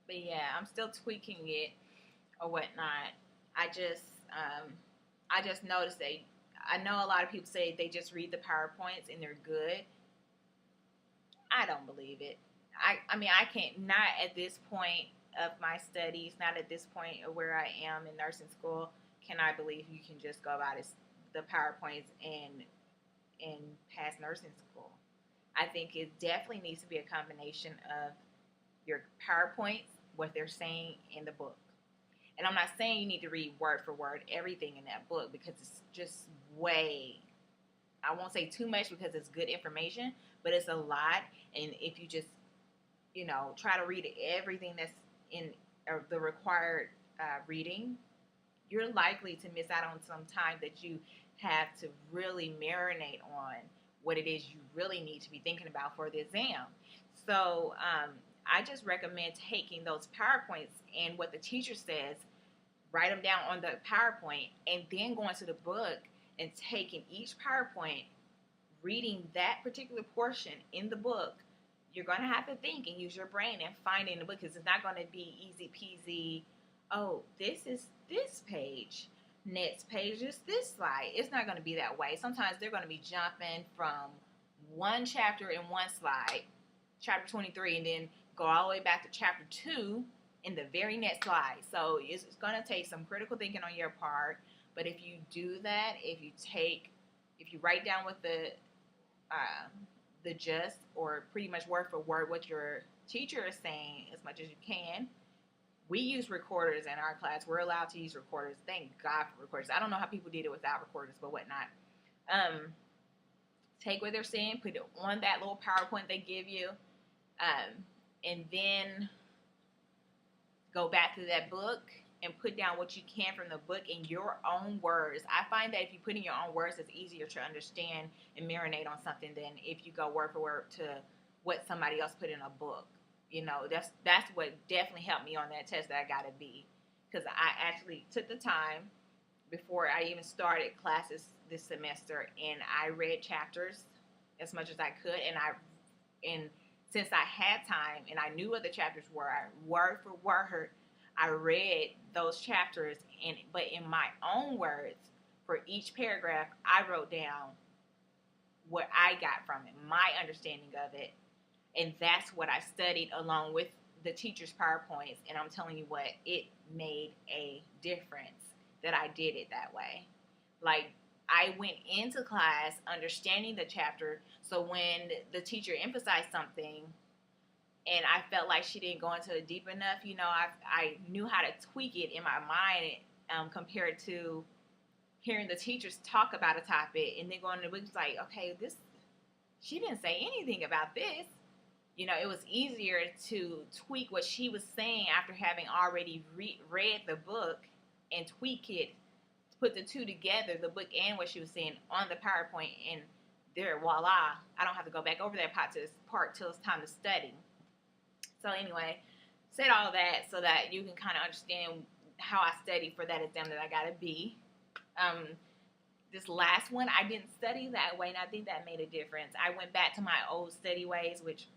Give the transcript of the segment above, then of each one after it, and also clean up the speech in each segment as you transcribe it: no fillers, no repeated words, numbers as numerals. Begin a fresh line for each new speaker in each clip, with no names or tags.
But yeah, I'm still tweaking it or whatnot. I just I just noticed I know a lot of people say they just read the PowerPoints and they're good. I don't believe it. I mean I can't, not at this point of my studies, not at this point of where I am in nursing school, can I believe you can just go about the PowerPoints and pass nursing school. I think it definitely needs to be a combination of your PowerPoints, what they're saying in the book. And I'm not saying you need to read word for word everything in that book because it's just way, I won't say too much because it's good information, but it's a lot. And if you just, try to read everything that's in the required reading, you're likely to miss out on some time that you have to really marinate on what it is you really need to be thinking about for the exam. So I just recommend taking those PowerPoints and what the teacher says, write them down on the PowerPoint, and then going to the book and taking each PowerPoint, reading that particular portion in the book. You're going to have to think and use your brain and find it in the book because it's not going to be easy peasy. Oh, this is this page. Next page is this slide. It's not going to be that way. Sometimes they're going to be jumping from one chapter in one slide, chapter 23, and then go all the way back to chapter 2 in the very next slide. So it's going to take some critical thinking on your part. But if you do that, if you write down what the gist or pretty much word for word what your teacher is saying as much as you can. We use recorders in our class. We're allowed to use recorders. Thank God for recorders. I don't know how people did it without recorders, but whatnot. Take what they're saying, put it on that little PowerPoint they give you, and then go back to that book and put down what you can from the book in your own words. I find that if you put in your own words, it's easier to understand and marinate on something than if you go word for word to what somebody else put in a book. That's what definitely helped me on that test that I got a B, because I actually took the time before I even started classes this semester, and I read chapters as much as I could, and since I had time and I knew what the chapters were, word for word, I read those chapters, but in my own words, for each paragraph, I wrote down what I got from it, my understanding of it, and that's what I studied along with the teacher's PowerPoints. And I'm telling you what, it made a difference that I did it that way. Like, I went into class understanding the chapter, so when the teacher emphasized something and I felt like she didn't go into it deep enough, I knew how to tweak it in my mind, compared to hearing the teachers talk about a topic and then going to the book, it's like, okay, this, she didn't say anything about this. It was easier to tweak what she was saying after having already read the book and tweak it, put the two together, the book and what she was saying on the PowerPoint, and there, voila, I don't have to go back over that part till it's time to study. So anyway, said all that so that you can kind of understand how I studied for that exam that I got a B. This last one, I didn't study that way, and I think that made a difference. I went back to my old study ways, which,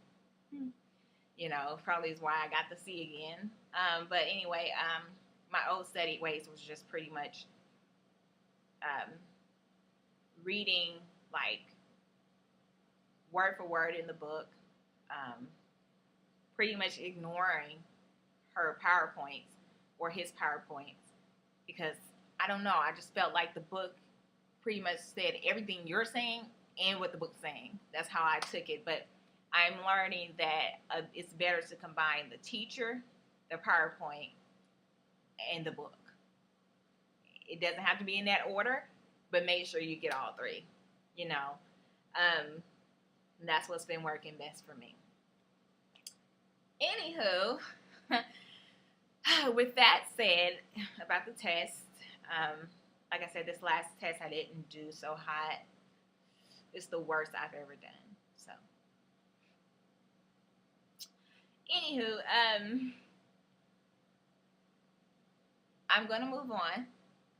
probably is why I got the C again. But anyway, my old study ways was just pretty much um, reading like word for word in the book, pretty much ignoring her PowerPoints or his PowerPoints because I don't know. I just felt like the book pretty much said everything you're saying and what the book's saying. That's how I took it. But I'm learning that it's better to combine the teacher, the PowerPoint, and the book. It doesn't have to be in that order, but make sure you get all three. You know, um, that's what's been working best for me. Anywho, with that said about the test, like I said, this last test I didn't do so hot. It's the worst I've ever done. So, anywho, I'm gonna move on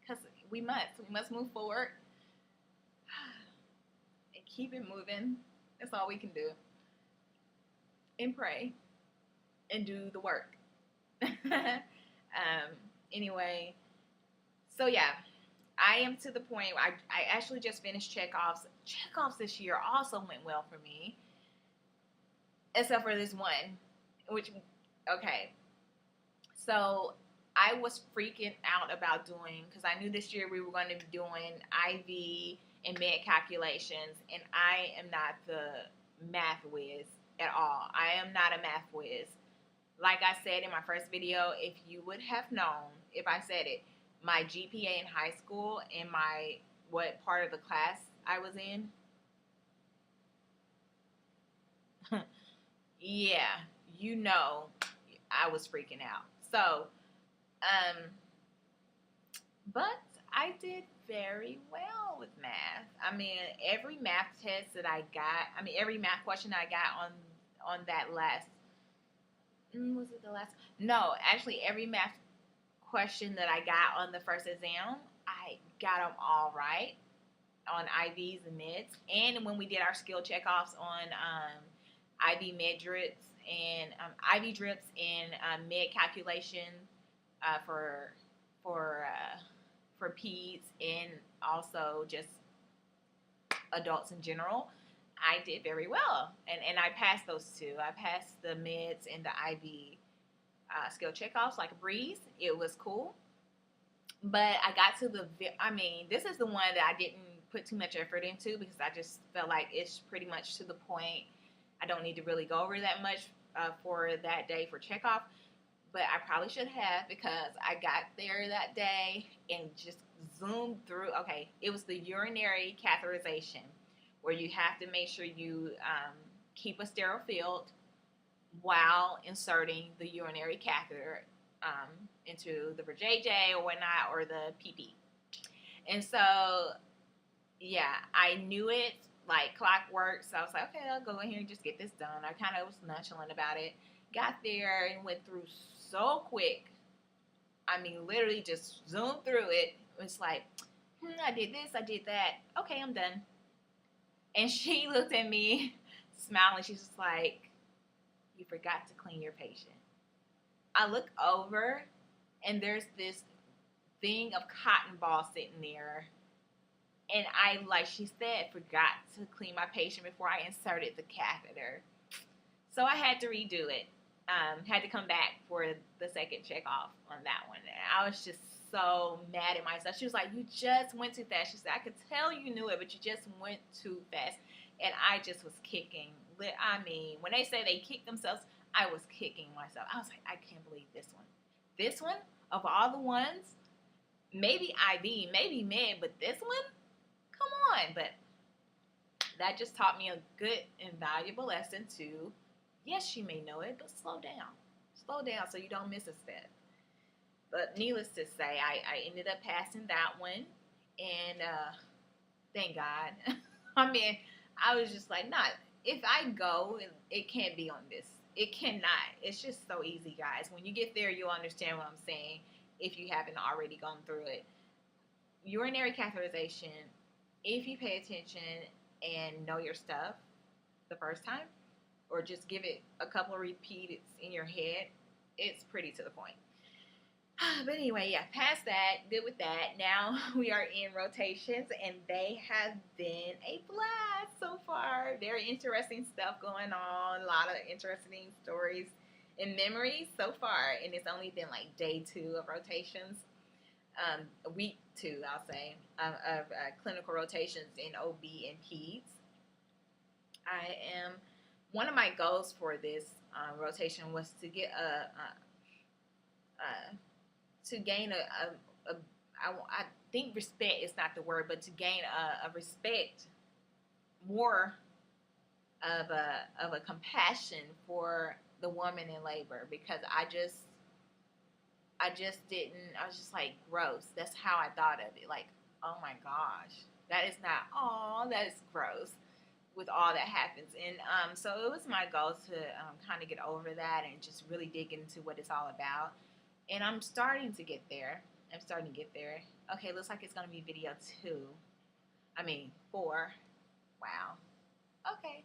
because we must move forward and keep it moving. That's all we can do. And pray and do the work. Anyway, so yeah, I am to the point where I actually just finished checkoffs. Checkoffs this year also went well for me, except for this one, which, okay. So I was freaking out about doing, because I knew this year we were going to be doing IV and med calculations, and I am not the math whiz at all. I am not a math whiz. Like I said in my first video, if you would have known, if I said it, my GPA in high school and my what part of the class I was in, yeah, you know, I was freaking out. So, um, but I did very well with math. I mean, every math test that I got, I mean, every math question I got on that last, was it the last? No, actually, every math question that I got on the first exam, I got them all right on IVs and meds. And when we did our skill checkoffs on IV med drips and IV drips and med calculation uh, for for uh, for peds and also just adults in general, I did very well, and I passed those two. I passed the meds and the IV skill checkoffs like a breeze. It was cool, but I got to the. I mean, this is the one that I didn't put too much effort into because I just felt like it's pretty much to the point. I don't need to really go over that much for that day for checkoff, but I probably should have because I got there that day and just zoomed through. Okay, it was the urinary catheterization where you have to make sure you keep a sterile field while inserting the urinary catheter into the vajayjay or whatnot or the PP. And so, yeah, I knew it like clockwork. So I was like, okay, I'll go in here and just get this done. I kind of was nonchalant about it. Got there and went through so quick. I mean, literally just zoomed through it. It's like, I did this, I did that. Okay, I'm done. And she looked at me, smiling. She's just like, you forgot to clean your patient. I look over, and there's this thing of cotton ball sitting there. And I, like she said, forgot to clean my patient before I inserted the catheter. So I had to redo it. Had to come back for the second check off on that one. And I was just so mad at myself. She was like, you just went too fast. She said, I could tell you knew it, but you just went too fast. And I just was kicking. I mean, when they say they kick themselves, I was kicking myself. I was like, I can't believe this one. This one, of all the ones, maybe IV, maybe med, but this one? Come on. But that just taught me a good and valuable lesson to, yes, you may know it, but slow down. Slow down so you don't miss a step. But needless to say, I ended up passing that one. And thank God. I mean, I was just like, nah, if I go, it can't be on this. It cannot. It's just so easy, guys. When you get there, you'll understand what I'm saying if you haven't already gone through it. Urinary catheterization, if you pay attention and know your stuff the first time, or just give it a couple of repeats in your head, it's pretty to the point. But anyway, yeah, past that, good with that. Now we are in rotations, and they have been a blast so far. Very interesting stuff going on. A lot of interesting stories and memories so far, and it's only been like day 2 of rotations. Week 2, I'll say, of clinical rotations in OB and Peds. I am, one of my goals for this rotation was to get to gain I think respect is not the word, but to gain a respect, more of a compassion for the woman in labor, because I just didn't, I was just like, gross. That's how I thought of it. Like, oh my gosh, that is not, that is gross with all that happens. And so it was my goal to kind of get over that and just really dig into what it's all about. And I'm starting to get there. Okay, looks like it's going to be video 2. I mean, 4. Wow. Okay.